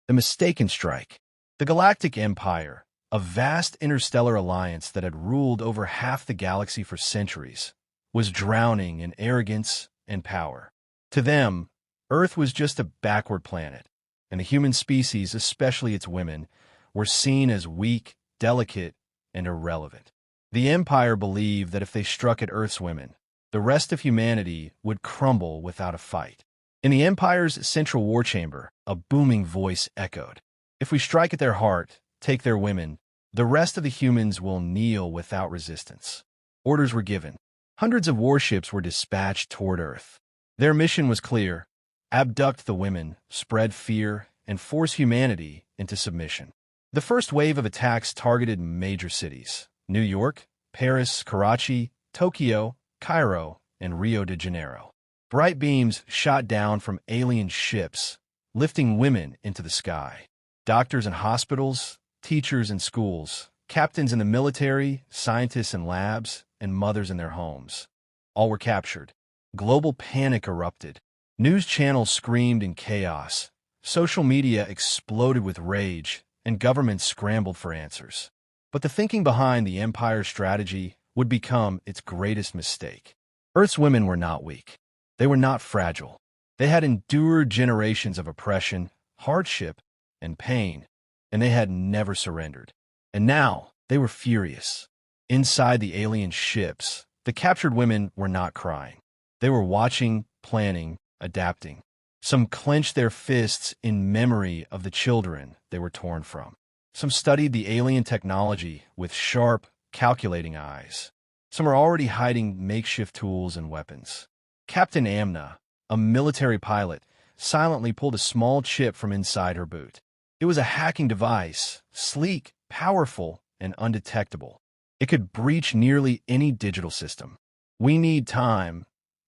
The mistaken strike. The Galactic Empire, a vast interstellar alliance that had ruled over half the galaxy for centuries, was drowning in arrogance and power. To them, Earth was just a backward planet, and the human species, especially its women, were seen as weak, delicate, and irrelevant. The Empire believed that if they struck at Earth's women, the rest of humanity would crumble without a fight. In the Empire's central war chamber, a booming voice echoed. If we strike at their heart, take their women, the rest of the humans will kneel without resistance. Orders were given. Hundreds of warships were dispatched toward Earth. Their mission was clear: abduct the women, spread fear, and force humanity into submission. The first wave of attacks targeted major cities: New York, Paris, Karachi, Tokyo, Cairo, and Rio de Janeiro. Bright beams shot down from alien ships, lifting women into the sky. Doctors in hospitals, teachers in schools, captains in the military, scientists in labs, and mothers in their homes. All were captured. Global panic erupted. News channels screamed in chaos. Social media exploded with rage, and governments scrambled for answers. But the thinking behind the Empire's strategy would become its greatest mistake. Earth's women were not weak. They were not fragile. They had endured generations of oppression, hardship, and pain, and they had never surrendered. And now they were furious. Inside the alien ships, the captured women were not crying. They were watching, planning, adapting. Some clenched their fists in memory of the children they were torn from. Some studied the alien technology with sharp, calculating eyes. Some are already hiding makeshift tools and weapons. Captain Amna, a military pilot, silently pulled a small chip from inside her boot. It was a hacking device, sleek, powerful, and undetectable. It could breach nearly any digital system. "We need time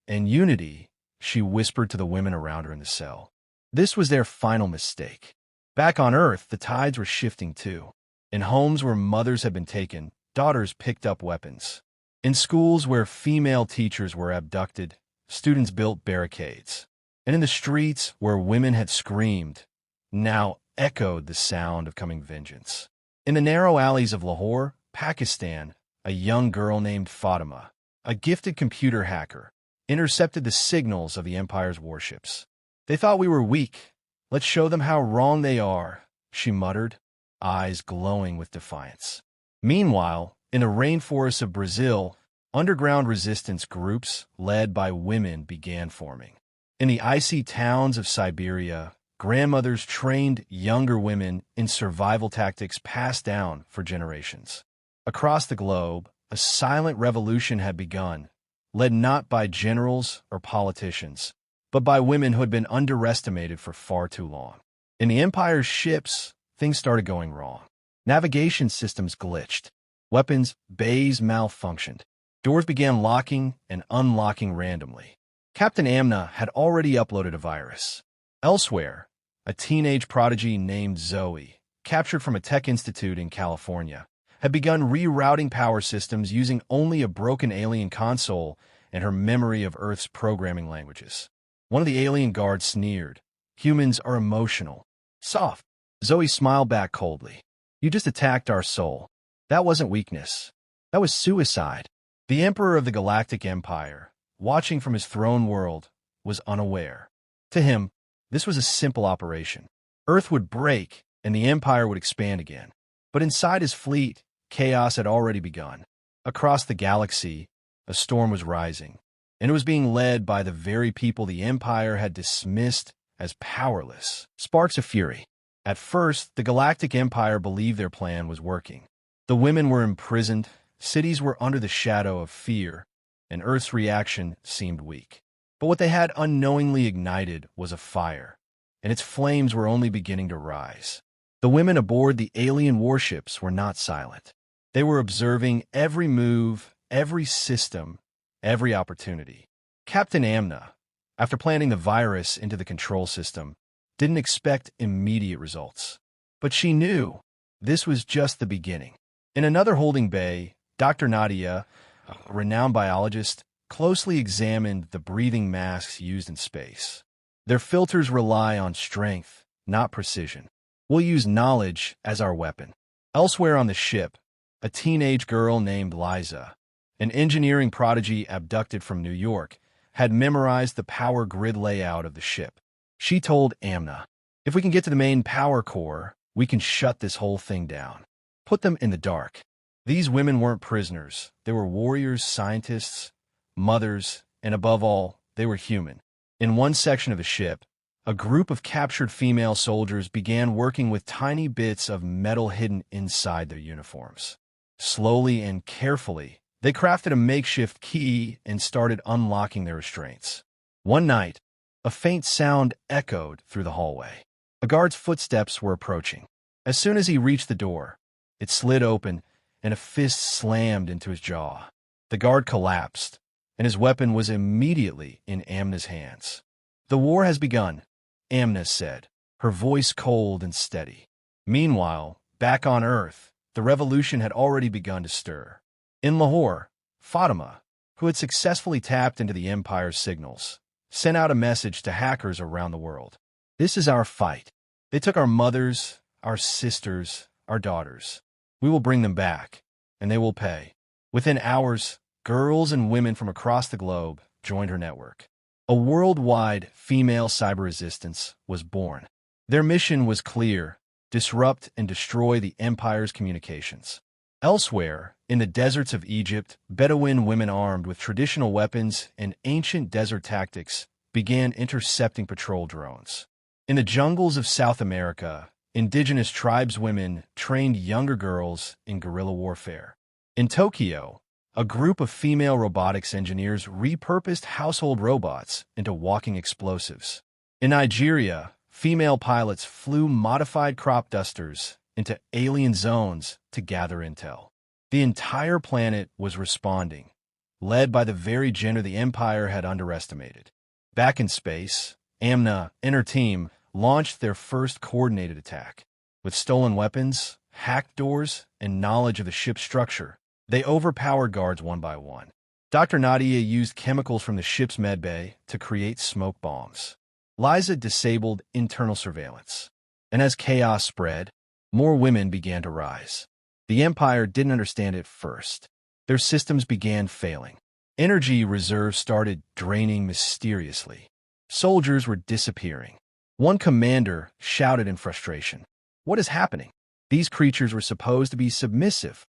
and unity," she whispered to the women around her in the cell. This was their final mistake. Back on Earth, the tides were shifting too. In homes where mothers had been taken, daughters picked up weapons. In schools where female teachers were abducted, students built barricades. And in the streets where women had screamed, now echoed the sound of coming vengeance. In the narrow alleys of Lahore, Pakistan, a young girl named Fatima, a gifted computer hacker, intercepted the signals of the Empire's warships. "They thought we were weak. Let's show them how wrong they are," she muttered, eyes glowing with defiance. Meanwhile, in the rainforests of Brazil, underground resistance groups led by women began forming. In the icy towns of Siberia, grandmothers trained younger women in survival tactics passed down for generations. Across the globe, a silent revolution had begun, led not by generals or politicians, but by women who had been underestimated for far too long. In the Empire's ships, things started going wrong. Navigation systems glitched. Weapons bays malfunctioned. Doors began locking and unlocking randomly. Captain Amna had already uploaded a virus. Elsewhere, a teenage prodigy named Zoe, captured from a tech institute in California, had begun rerouting power systems using only a broken alien console and her memory of Earth's programming languages. One of the alien guards sneered. "Humans are emotional. Soft." Zoe smiled back coldly. "You just attacked our soul. That wasn't weakness. That was suicide." The Emperor of the Galactic Empire, watching from his throne world, was unaware. To him, this was a simple operation. Earth would break, and the Empire would expand again. But inside his fleet, chaos had already begun. Across the galaxy, a storm was rising, and it was being led by the very people the Empire had dismissed as powerless. Sparks of fury. At first, the Galactic Empire believed their plan was working. The women were imprisoned, cities were under the shadow of fear, and Earth's reaction seemed weak. But what they had unknowingly ignited was a fire, and its flames were only beginning to rise. The women aboard the alien warships were not silent. They were observing every move, every system, every opportunity. Captain Amna, after planting the virus into the control system, didn't expect immediate results. But she knew this was just the beginning. In another holding bay, Dr. Nadia, a renowned biologist, closely examined the breathing masks used in space. Their filters rely on strength, not precision. We'll use knowledge as our weapon. Elsewhere on the ship, a teenage girl named Liza, an engineering prodigy abducted from New York, had memorized the power grid layout of the ship. She told Amna, "If we can get to the main power core, we can shut this whole thing down. Put them in the dark." These women weren't prisoners. They were warriors, scientists, mothers, and above all, they were human. In one section of the ship, a group of captured female soldiers began working with tiny bits of metal hidden inside their uniforms. Slowly and carefully, they crafted a makeshift key and started unlocking their restraints. One night, a faint sound echoed through the hallway. A guard's footsteps were approaching. As soon as he reached the door, it slid open and a fist slammed into his jaw. The guard collapsed, and his weapon was immediately in Amna's hands. "The war has begun," Amna said, her voice cold and steady. Meanwhile, back on Earth, the revolution had already begun to stir. In Lahore, Fatima, who had successfully tapped into the Empire's signals, sent out a message to hackers around the world. "This is our fight. They took our mothers, our sisters, our daughters. We will bring them back, and they will pay." Within hours, girls and women from across the globe joined her network. A worldwide female cyber resistance was born. Their mission was clear: disrupt and destroy the Empire's communications. Elsewhere, in the deserts of Egypt, Bedouin women armed with traditional weapons and ancient desert tactics began intercepting patrol drones. In the jungles of South America, indigenous tribeswomen trained younger girls in guerrilla warfare. In Tokyo, a group of female robotics engineers repurposed household robots into walking explosives. In Nigeria, female pilots flew modified crop dusters into alien zones to gather intel. The entire planet was responding, led by the very gender the Empire had underestimated. Back in space, Amna and her team launched their first coordinated attack. With stolen weapons, hacked doors, and knowledge of the ship's structure, they overpowered guards one by one. Dr. Nadia used chemicals from the ship's medbay to create smoke bombs. Liza disabled internal surveillance. And as chaos spread, more women began to rise. The Empire didn't understand it first. Their systems began failing. Energy reserves started draining mysteriously. Soldiers were disappearing. One commander shouted in frustration, "What is happening?" These creatures were supposed to be submissive.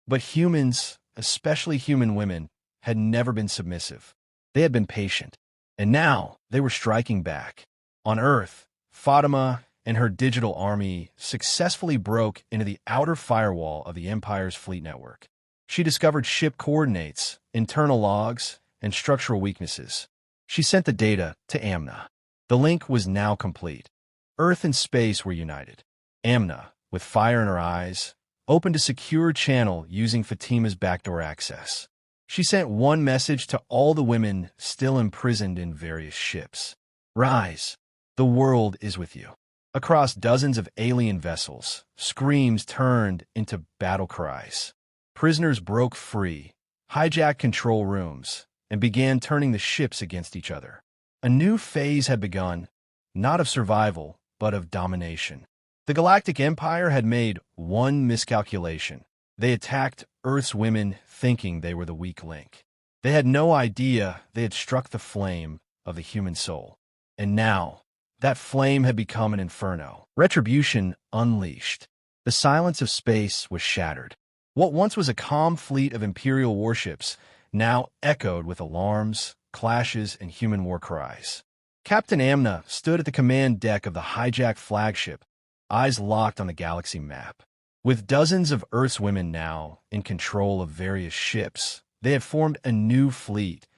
But humans, especially human women, had never been submissive. They had been patient. And now they were striking back. On Earth, Fatima and her digital army successfully broke into the outer firewall of the Empire's fleet network. She discovered ship coordinates, internal logs, and structural weaknesses. She sent the data to Amna. The link was now complete. Earth and space were united. Amna, with fire in her eyes, opened a secure channel using Fatima's backdoor access. She sent one message to all the women still imprisoned in various ships. "Rise. The world is with you." Across dozens of alien vessels, screams turned into battle cries. Prisoners broke free, hijacked control rooms, and began turning the ships against each other. A new phase had begun, not of survival, but of domination. The Galactic Empire had made one miscalculation. They attacked Earth's women thinking they were the weak link. They had no idea they had struck the flame of the human soul. And now, that flame had become an inferno. Retribution unleashed. The silence of space was shattered. What once was a calm fleet of Imperial warships now echoed with alarms, clashes, and human war cries. Captain Amna stood at the command deck of the hijacked flagship, eyes locked on the galaxy map. With dozens of Earth's women now in control of various ships, they had formed a new fleet,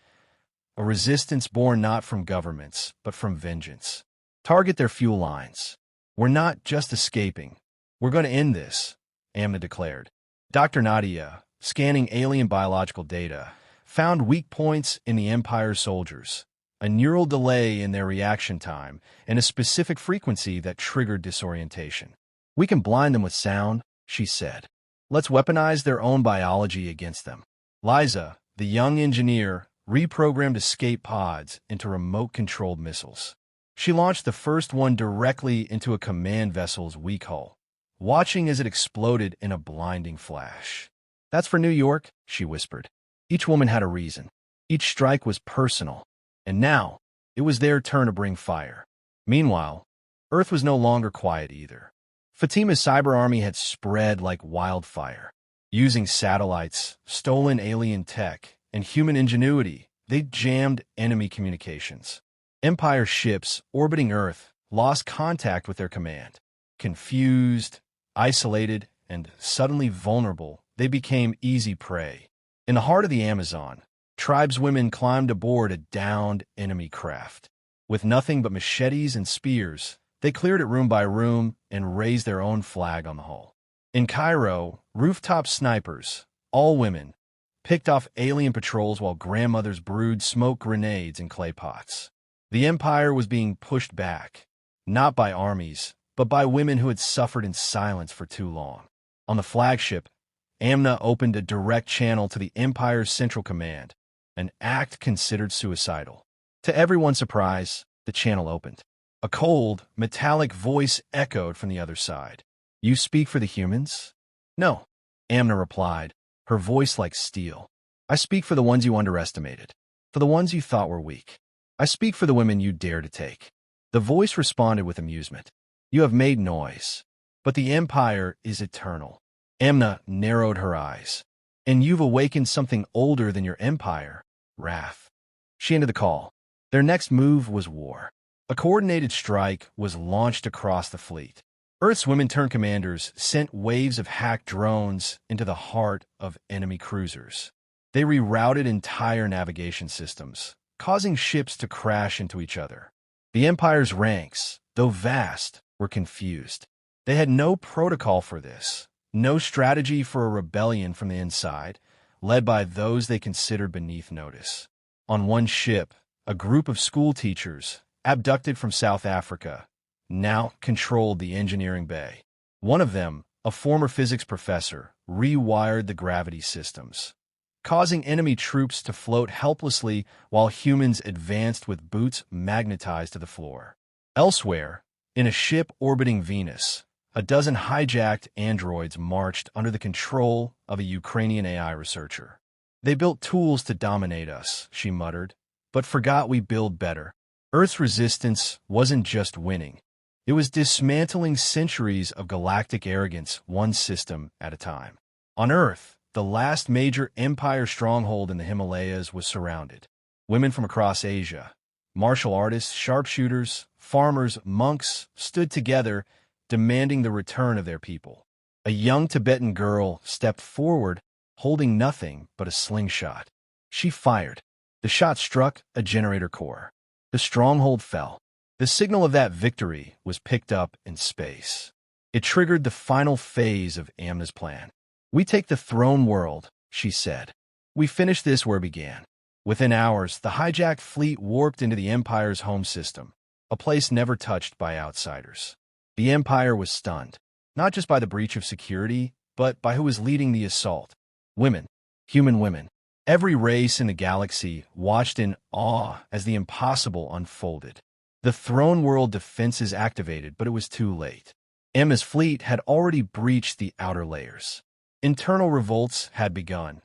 a resistance born not from governments, but from vengeance. Target their fuel lines. "We're not just escaping. We're going to end this," Amna declared. Dr. Nadia, scanning alien biological data, found weak points in the Empire's soldiers, a neural delay in their reaction time, and a specific frequency that triggered disorientation. "We can blind them with sound," she said. "Let's weaponize their own biology against them." Liza, the young engineer, reprogrammed escape pods into remote-controlled missiles. She launched the first one directly into a command vessel's weak hull, watching as it exploded in a blinding flash. "That's for New York," she whispered. Each woman had a reason. Each strike was personal. And now, it was their turn to bring fire. Meanwhile, Earth was no longer quiet either. Fatima's cyber army had spread like wildfire. Using satellites, stolen alien tech, and human ingenuity, they jammed enemy communications. Empire ships orbiting Earth lost contact with their command. Confused, isolated, and suddenly vulnerable, they became easy prey. In the heart of the Amazon, tribeswomen climbed aboard a downed enemy craft. With nothing but machetes and spears, they cleared it room by room and raised their own flag on the hull. In Cairo, rooftop snipers, all women, picked off alien patrols while grandmothers brewed smoke grenades in clay pots. The empire was being pushed back, not by armies, but by women who had suffered in silence for too long. On the flagship, Amna opened a direct channel to the Empire's Central Command, an act considered suicidal. To everyone's surprise, the channel opened. A cold, metallic voice echoed from the other side. "You speak for the humans?" "No," Amna replied, her voice like steel. "I speak for the ones you underestimated, for the ones you thought were weak. I speak for the women you dare to take." The voice responded with amusement. "You have made noise, but the Empire is eternal." Amna narrowed her eyes. "And you've awakened something older than your empire, wrath." She ended the call. Their next move was war. A coordinated strike was launched across the fleet. Earth's women-turned-commanders sent waves of hacked drones into the heart of enemy cruisers. They rerouted entire navigation systems, causing ships to crash into each other. The Empire's ranks, though vast, were confused. They had no protocol for this, no strategy for a rebellion from the inside, led by those they considered beneath notice. On one ship, a group of school teachers, abducted from South Africa, now controlled the engineering bay. One of them, a former physics professor, rewired the gravity systems, causing enemy troops to float helplessly while humans advanced with boots magnetized to the floor. Elsewhere, in a ship orbiting Venus, a dozen hijacked androids marched under the control of a Ukrainian AI researcher. "They built tools to dominate us," she muttered, "but forgot we build better." Earth's resistance wasn't just winning. It was dismantling centuries of galactic arrogance one system at a time. On Earth, the last major empire stronghold in the Himalayas was surrounded. Women from across Asia, martial artists, sharpshooters, farmers, monks, stood together, demanding the return of their people. A young Tibetan girl stepped forward, holding nothing but a slingshot. She fired. The shot struck a generator core. The stronghold fell. The signal of that victory was picked up in space. It triggered the final phase of Amna's plan. "We take the throne world," she said. "We finish this where it began." Within hours, the hijacked fleet warped into the Empire's home system, a place never touched by outsiders. The Empire was stunned, not just by the breach of security, but by who was leading the assault. Women. Human women. Every race in the galaxy watched in awe as the impossible unfolded. The throne world defenses activated, but it was too late. Emma's fleet had already breached the outer layers. Internal revolts had begun,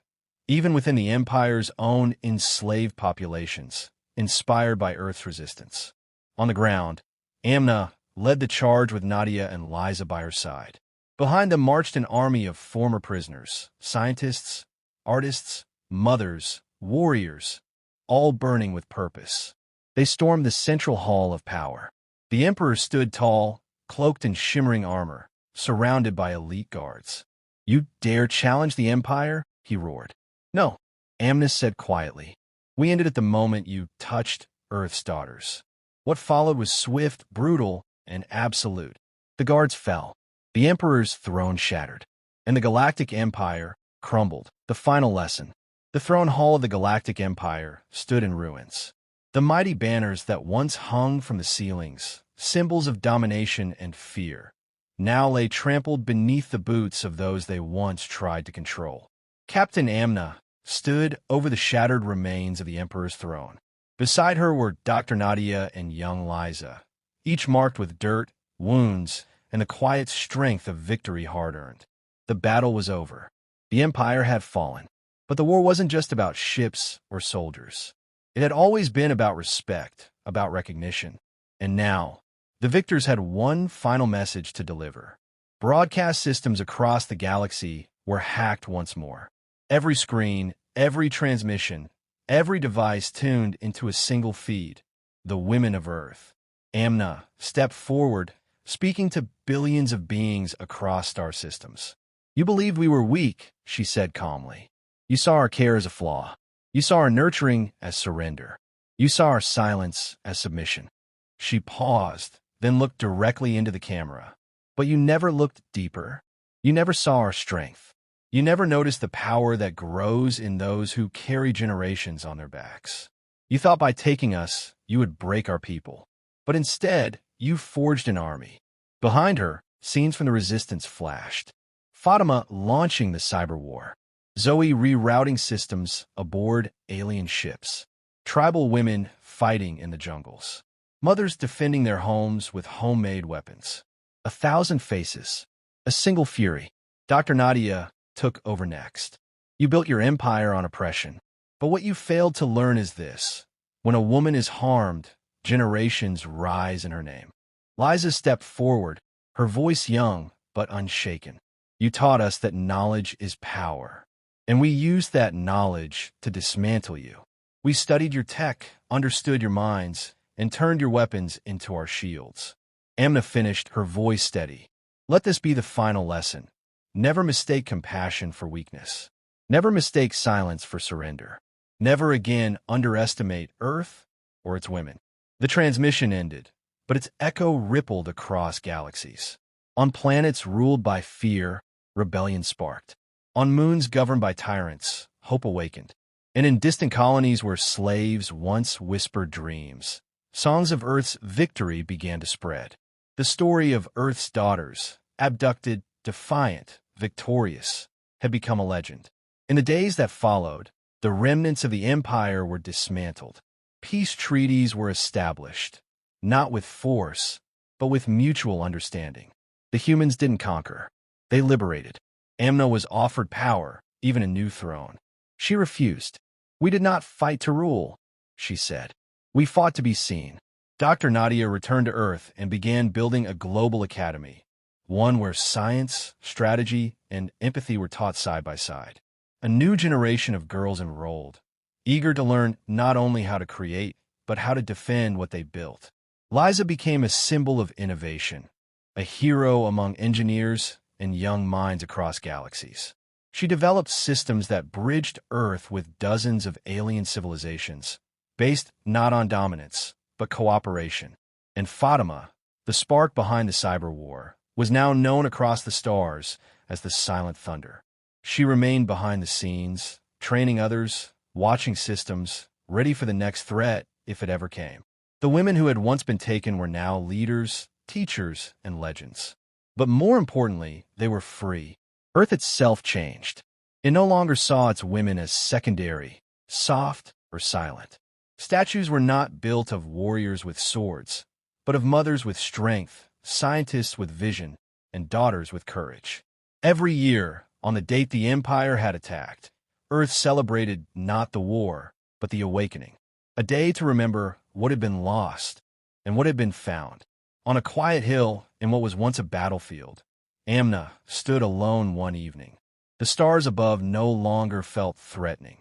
even within the Empire's own enslaved populations, inspired by Earth's resistance. On the ground, Amna led the charge with Nadia and Liza by her side. Behind them marched an army of former prisoners, scientists, artists, mothers, warriors, all burning with purpose. They stormed the central hall of power. The Emperor stood tall, cloaked in shimmering armor, surrounded by elite guards. "You dare challenge the Empire?" he roared. "No," Amna said quietly. "We ended at the moment you touched Earth's daughters." What followed was swift, brutal, and absolute. The guards fell. The Emperor's throne shattered, and the Galactic Empire crumbled. The final lesson. The throne hall of the Galactic Empire stood in ruins. The mighty banners that once hung from the ceilings, symbols of domination and fear, now lay trampled beneath the boots of those they once tried to control. Captain Amna stood over the shattered remains of the Emperor's throne. Beside her were Dr. Nadia and young Liza, each marked with dirt, wounds, and the quiet strength of victory hard-earned. The battle was over. The Empire had fallen. But the war wasn't just about ships or soldiers. It had always been about respect, about recognition. And now, the victors had one final message to deliver. Broadcast systems across the galaxy were hacked once more. Every screen, every transmission, every device tuned into a single feed. The women of Earth. Amna stepped forward, speaking to billions of beings across star systems. "You believed we were weak," she said calmly. "You saw our care as a flaw. You saw our nurturing as surrender. You saw our silence as submission." She paused, then looked directly into the camera. "But you never looked deeper. You never saw our strength. You never noticed the power that grows in those who carry generations on their backs. You thought by taking us, you would break our people. But instead, you forged an army." Behind her, scenes from the Resistance flashed. Fatima launching the cyber war. Zoe rerouting systems aboard alien ships. Tribal women fighting in the jungles. Mothers defending their homes with homemade weapons. 1,000 faces. A single fury. Dr. Nadia took over next. "You built your empire on oppression. But what you failed to learn is this. When a woman is harmed, generations rise in her name." Liza stepped forward, her voice young but unshaken. "You taught us that knowledge is power. And we used that knowledge to dismantle you. We studied your tech, understood your minds, and turned your weapons into our shields." Amna finished, her voice steady. "Let this be the final lesson. Never mistake compassion for weakness. Never mistake silence for surrender. Never again underestimate Earth or its women." The transmission ended, but its echo rippled across galaxies. On planets ruled by fear, rebellion sparked. On moons governed by tyrants, hope awakened. And in distant colonies where slaves once whispered dreams, songs of Earth's victory began to spread. The story of Earth's daughters, abducted, defiant, victorious, had become a legend. In the days that followed, the remnants of the Empire were dismantled. Peace treaties were established, not with force, but with mutual understanding. The humans didn't conquer. They liberated. Amna was offered power, even a new throne. She refused. "We did not fight to rule," she said. "We fought to be seen." Dr. Nadia returned to Earth and began building a global academy, one where science, strategy, and empathy were taught side by side. A new generation of girls enrolled, eager to learn not only how to create, but how to defend what they built. Liza became a symbol of innovation, a hero among engineers and young minds across galaxies. She developed systems that bridged Earth with dozens of alien civilizations, based not on dominance, but cooperation. And Fatima, the spark behind the cyber war, was now known across the stars as the Silent Thunder. She remained behind the scenes, training others, watching systems, ready for the next threat if it ever came. The women who had once been taken were now leaders, teachers, and legends. But more importantly, they were free. Earth itself changed. It no longer saw its women as secondary, soft, or silent. Statues were not built of warriors with swords, but of mothers with strength, scientists with vision, and daughters with courage. Every year, on the date the Empire had attacked, Earth celebrated not the war, but the awakening. A day to remember what had been lost and what had been found. On a quiet hill in what was once a battlefield, Amna stood alone one evening. The stars above no longer felt threatening.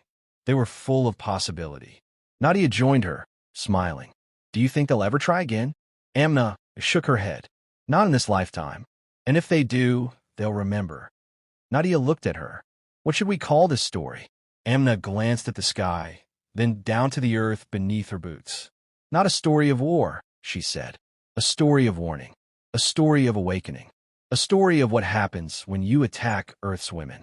They were full of possibility. Nadia joined her, smiling. "Do you think they'll ever try again?" Amna shook her head. "Not in this lifetime. And if they do, they'll remember." Nadia looked at her. "What should we call this story?" Amna glanced at the sky, then down to the earth beneath her boots. "Not a story of war," she said. "A story of warning. A story of awakening. A story of what happens when you attack Earth's women."